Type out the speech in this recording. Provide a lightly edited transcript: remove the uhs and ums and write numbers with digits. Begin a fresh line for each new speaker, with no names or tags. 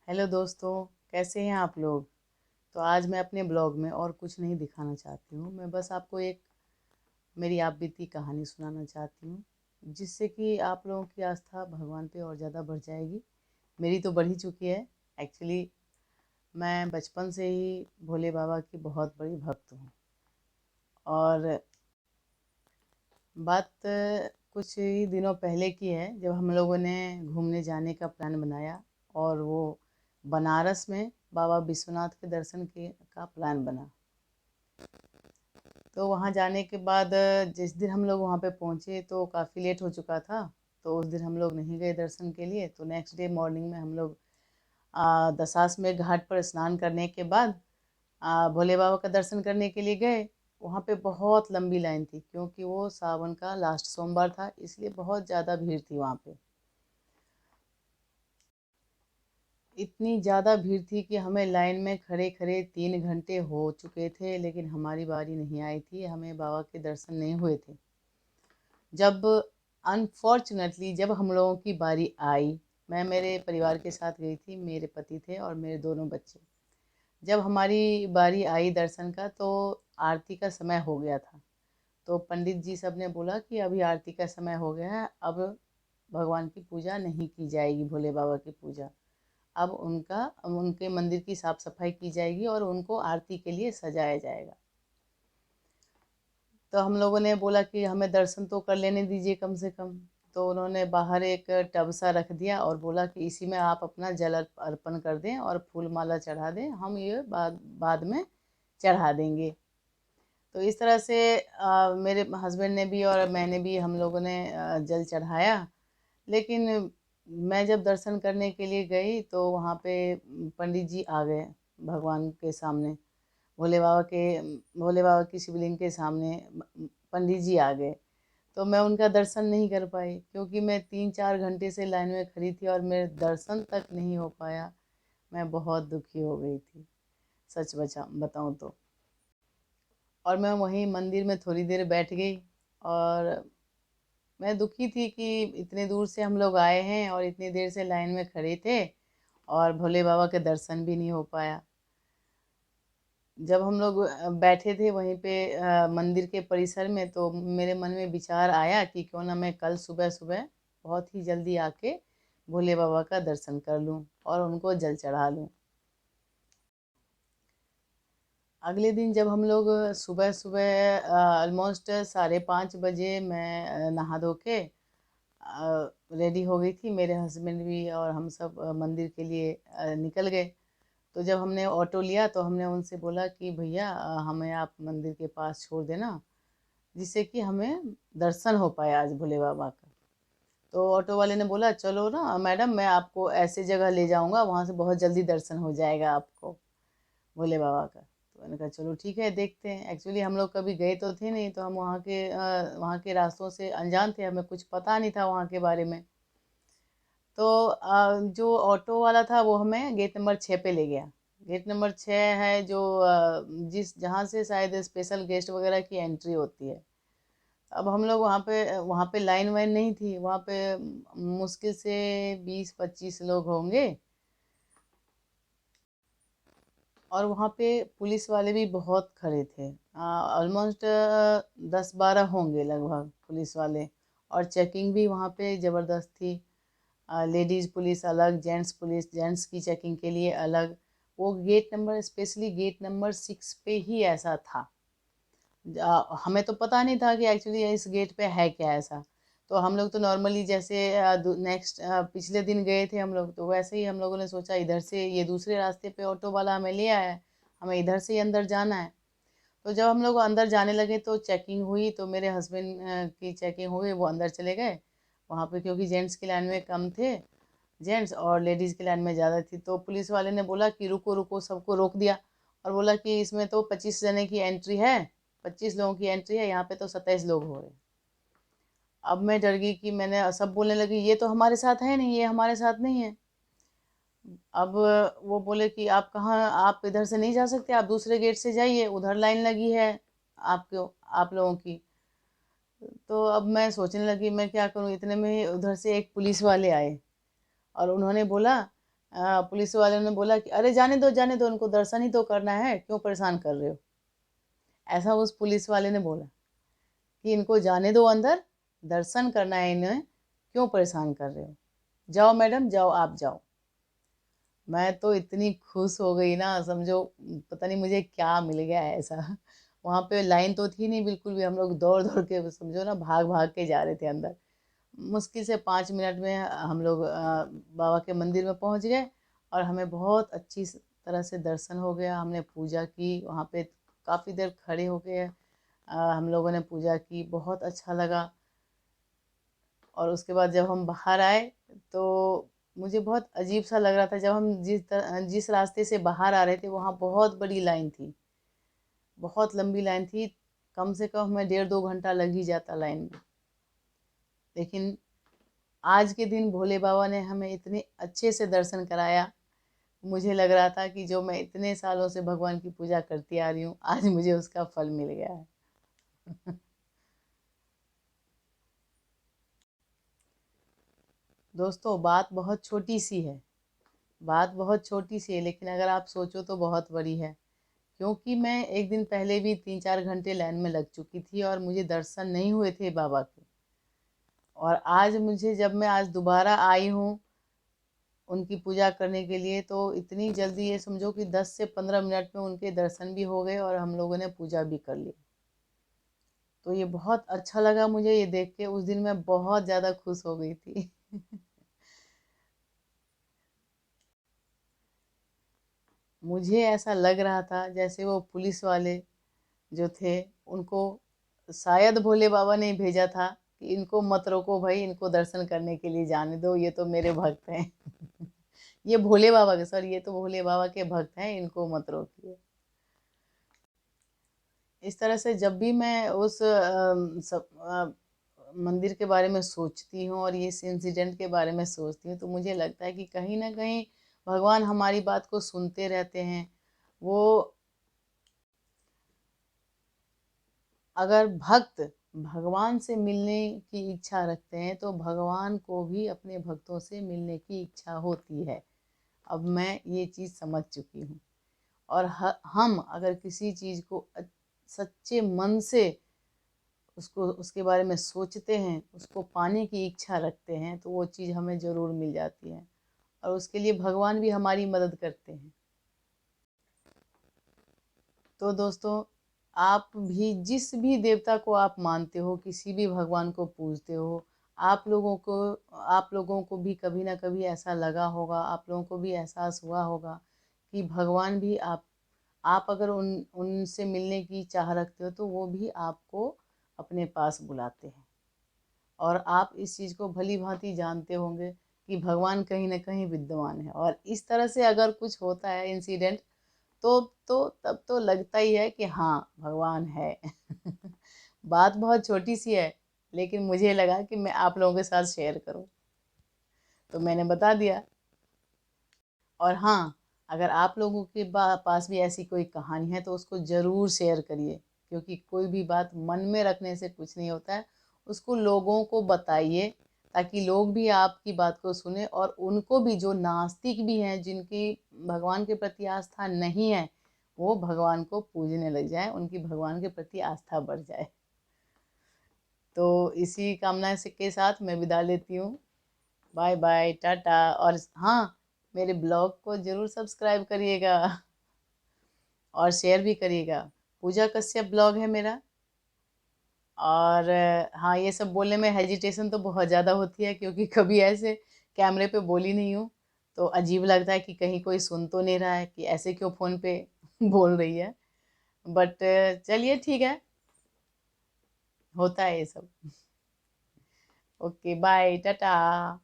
Hello दोस्तों, कैसे हैं आप लोग। तो आज मैं अपने ब्लॉग में और कुछ नहीं दिखाना चाहती हूँ। मैं बस आपको एक मेरी आप बीती कहानी सुनाना चाहती हूँ, जिससे कि आप लोगों की आस्था भगवान पे और ज़्यादा बढ़ जाएगी। मेरी तो बढ़ ही चुकी है। एक्चुअली मैं बचपन से ही भोले बाबा की बहुत बड़ी भक्त हूँ। और बात कुछ ही दिनों पहले की है, जब हम लोगों ने घूमने जाने का प्लान बनाया और वो बनारस में बाबा विश्वनाथ के दर्शन के का प्लान बना। तो वहाँ जाने के बाद जिस दिन हम लोग वहाँ पे पहुँचे तो काफ़ी लेट हो चुका था। तो उस दिन हम लोग नहीं गए दर्शन के लिए। तो नेक्स्ट डे मॉर्निंग में हम लोग दशाश्वमेध घाट पर स्नान करने के बाद भोले बाबा का दर्शन करने के लिए गए। वहाँ पे बहुत लंबी लाइन थी, क्योंकि वो सावन का लास्ट सोमवार था, इसलिए बहुत ज़्यादा भीड़ थी वहाँ पे। इतनी ज़्यादा भीड़ थी कि हमें लाइन में खड़े खड़े 3 घंटे हो चुके थे, लेकिन हमारी बारी नहीं आई थी, हमें बाबा के दर्शन नहीं हुए थे। जब अनफॉर्चुनेटली जब हम लोगों की बारी आई, मैं मेरे परिवार के साथ गई थी, मेरे पति थे और मेरे दोनों बच्चे। जब हमारी बारी आई दर्शन का, तो आरती का समय हो गया था। तो पंडित जी सब ने बोला कि अभी आरती का समय हो गया है, अब भगवान की पूजा नहीं की जाएगी, भोले बाबा की पूजा। अब उनके मंदिर की साफ सफाई की जाएगी और उनको आरती के लिए सजाया जाएगा। तो हम लोगों ने बोला कि हमें दर्शन तो कर लेने दीजिए कम से कम। तो उन्होंने बाहर एक टब सा रख दिया और बोला कि इसी में आप अपना जल अर्पण कर दें और फूल माला चढ़ा दें, हम ये बाद बाद में चढ़ा देंगे। तो इस तरह से मेरे हस्बैंड ने भी और मैंने भी, हम लोगों ने जल चढ़ाया। लेकिन मैं जब दर्शन करने के लिए गई तो वहाँ पे पंडित जी आ गए भगवान के सामने। भोले बाबा के भोले बाबा की शिवलिंग के सामने पंडित जी आ गए। तो मैं उनका दर्शन नहीं कर पाई, क्योंकि मैं 3-4 घंटे से लाइन में खड़ी थी और मेरे दर्शन तक नहीं हो पाया। मैं बहुत दुखी हो गई थी, सच बचा बताऊँ तो। और मैं वहीं मंदिर में थोड़ी देर बैठ गई। और मैं दुखी थी कि इतने दूर से हम लोग आए हैं और इतनी देर से लाइन में खड़े थे और भोले बाबा के दर्शन भी नहीं हो पाया। जब हम लोग बैठे थे वहीं पे मंदिर के परिसर में, तो मेरे मन में विचार आया कि क्यों ना मैं कल सुबह सुबह बहुत ही जल्दी आके भोले बाबा का दर्शन कर लूं और उनको जल चढ़ा लूं। अगले दिन जब हम लोग सुबह सुबह ऑलमोस्ट 5:30 बजे मैं नहा धो के रेडी हो गई थी, मेरे हस्बैंड भी और हम सब मंदिर के लिए निकल गए। तो जब हमने ऑटो लिया तो हमने उनसे बोला कि भैया हमें आप मंदिर के पास छोड़ देना, जिससे कि हमें दर्शन हो पाए आज भोले बाबा का। तो ऑटो वाले ने बोला चलो ना मैडम, मैं आपको ऐसे जगह ले जाऊंगा, वहाँ से बहुत जल्दी दर्शन हो जाएगा आपको भोले बाबा का। तो मैंने कहा चलो ठीक है, देखते हैं। एक्चुअली हम लोग कभी गए तो थे नहीं, तो हम वहाँ के रास्तों से अनजान थे, हमें कुछ पता नहीं था वहाँ के बारे में। तो जो ऑटो वाला था वो हमें गेट नंबर 6 पे ले गया। गेट नंबर 6 है जो जिस जहाँ से शायद स्पेशल गेस्ट वगैरह की एंट्री होती है। अब हम लोग वहाँ पे लाइन वाइन नहीं थी, वहाँ पे मुश्किल से 20-25 लोग होंगे। और वहाँ पे पुलिस वाले भी बहुत खड़े थे, ऑलमोस्ट 10-12 होंगे लगभग पुलिस वाले। और चेकिंग भी वहाँ पे ज़बरदस्त थी। लेडीज़ पुलिस अलग, जेंट्स की चेकिंग के लिए अलग। वो gate number, specially gate number 6 पे ही ऐसा था। हमें तो पता नहीं था कि एक्चुअली इस गेट पे है क्या ऐसा। तो हम लोग तो नॉर्मली जैसे नेक्स्ट पिछले दिन गए थे हम लोग, तो वैसे ही हम लोगों ने सोचा इधर से ये दूसरे रास्ते पे ऑटो वाला हमें ले आया है, हमें इधर से ही अंदर जाना है। तो जब हम लोग अंदर जाने लगे तो चेकिंग हुई, तो मेरे हस्बैंड की चेकिंग हुई, वो अंदर चले गए। वहाँ पे क्योंकि जेंट्स की लाइन में कम थे जेंट्स, और लेडीज़ की लाइन में ज़्यादा थी, तो पुलिस वाले ने बोला कि रुको रुको, सबको रोक दिया। और बोला कि इसमें तो 25 जने की एंट्री है, 25 लोगों की एंट्री है, यहाँ पे तो 27 लोग हो रहे। अब मैं डर गई कि मैंने सब बोलने लगी ये तो हमारे साथ है नहीं, ये हमारे साथ नहीं है। अब वो बोले कि आप कहाँ, आप इधर से नहीं जा सकते, आप दूसरे गेट से जाइए, उधर लाइन लगी है आपको, आप लोगों की। तो अब मैं सोचने लगी मैं क्या करूँ, इतने में ही उधर से एक पुलिस वाले आए और उन्होंने बोला पुलिस वाले ने बोला कि अरे जाने दो, उनको दर्शन ही तो करना है, क्यों परेशान कर रहे हो। ऐसा उस पुलिस वाले ने बोला कि इनको जाने दो अंदर, दर्शन करना है इन्हें, क्यों परेशान कर रहे हो, जाओ मैडम जाओ, आप जाओ। मैं तो इतनी खुश हो गई ना, समझो पता नहीं मुझे क्या मिल गया है ऐसा। वहाँ पे लाइन तो थी नहीं बिल्कुल भी, हम लोग दौड़ दौड़ के, समझो ना, भाग भाग के जा रहे थे अंदर। मुश्किल से 5 मिनट में हम लोग बाबा के मंदिर में पहुँच गए, और हमें बहुत अच्छी तरह से दर्शन हो गया। हमने पूजा की वहाँ पे, काफ़ी देर खड़े हो गए हम लोगों ने पूजा की, बहुत अच्छा लगा। और उसके बाद जब हम बाहर आए तो मुझे बहुत अजीब सा लग रहा था। जब हम जिस रास्ते से बाहर आ रहे थे वहाँ बहुत बड़ी लाइन थी, बहुत लंबी लाइन थी, कम से कम हमें 1.5-2 घंटा लग ही जाता लाइन में। लेकिन आज के दिन भोले बाबा ने हमें इतने अच्छे से दर्शन कराया, मुझे लग रहा था कि जो मैं इतने सालों से भगवान की पूजा करती आ रही हूँ, आज मुझे उसका फल मिल गया है। दोस्तों, बात बहुत छोटी सी है, बात बहुत छोटी सी है, लेकिन अगर आप सोचो तो बहुत बड़ी है। क्योंकि मैं एक दिन पहले भी 3-4 घंटे लाइन में लग चुकी थी और मुझे दर्शन नहीं हुए थे बाबा के। और आज मुझे, जब मैं आज दोबारा आई हूँ उनकी पूजा करने के लिए, तो इतनी जल्दी, ये समझो कि 10 से 15 मिनट में उनके दर्शन भी हो गए और हम लोगों ने पूजा भी कर ली। तो ये बहुत अच्छा लगा मुझे ये देख के, उस दिन मैं बहुत ज़्यादा खुश हो गई थी। मुझे ऐसा लग रहा था जैसे वो पुलिस वाले जो थे, उनको शायद भोले बाबा ने भेजा था कि इनको मत रोको भाई, इनको दर्शन करने के लिए जाने दो, ये तो मेरे भक्त हैं। ये भोले बाबा के, सॉरी, ये तो भोले बाबा के भक्त हैं, इनको मत रोकिए। इस तरह से जब भी मैं उस मंदिर के बारे में सोचती हूँ और ये इस इंसिडेंट के बारे में सोचती हूँ, तो मुझे लगता है कि कहीं ना कहीं भगवान हमारी बात को सुनते रहते हैं। वो, अगर भक्त भगवान से मिलने की इच्छा रखते हैं तो भगवान को भी अपने भक्तों से मिलने की इच्छा होती है। अब मैं ये चीज़ समझ चुकी हूँ। और हम अगर किसी चीज़ को सच्चे मन से उसको, उसके बारे में सोचते हैं, उसको पाने की इच्छा रखते हैं, तो वो चीज़ हमें ज़रूर मिल जाती है। और उसके लिए भगवान भी हमारी मदद करते हैं। तो दोस्तों, आप भी जिस भी देवता को आप मानते हो, किसी भी भगवान को पूजते हो, आप लोगों को भी कभी ना कभी ऐसा लगा होगा, आप लोगों को भी एहसास हुआ होगा कि भगवान भी आप अगर उनसे मिलने की चाह रखते हो तो वो भी आपको अपने पास बुलाते हैं। और आप इस चीज़ को भली भांति जानते होंगे कि भगवान कहीं ना कहीं विद्यमान है। और इस तरह से अगर कुछ होता है इंसिडेंट, तो तब तो लगता ही है कि हाँ, भगवान है। बात बहुत छोटी सी है, लेकिन मुझे लगा कि मैं आप लोगों के साथ शेयर करूं, तो मैंने बता दिया। और हाँ, अगर आप लोगों के पास भी ऐसी कोई कहानी है तो उसको ज़रूर शेयर करिए, क्योंकि कोई भी बात मन में रखने से कुछ नहीं होता है, उसको लोगों को बताइए, ताकि लोग भी आपकी बात को सुने, और उनको भी, जो नास्तिक भी हैं, जिनकी भगवान के प्रति आस्था नहीं है, वो भगवान को पूजने लग जाए, उनकी भगवान के प्रति आस्था बढ़ जाए। तो इसी कामना से के साथ मैं विदा लेती हूँ। Bye bye, ta-ta. और हाँ, मेरे ब्लॉग को ज़रूर सब्सक्राइब करिएगा और शेयर भी करिएगा। पूजा कश्यप ब्लॉग है मेरा। और हाँ, ये सब बोलने में हेजिटेशन तो बहुत ज़्यादा होती है, क्योंकि कभी ऐसे कैमरे पे बोली नहीं हूँ, तो अजीब लगता है कि कहीं कोई सुन तो नहीं रहा है कि ऐसे क्यों फ़ोन पे बोल रही है। बट चलिए, ठीक है, होता है ये सब। Okay, bye, Tata.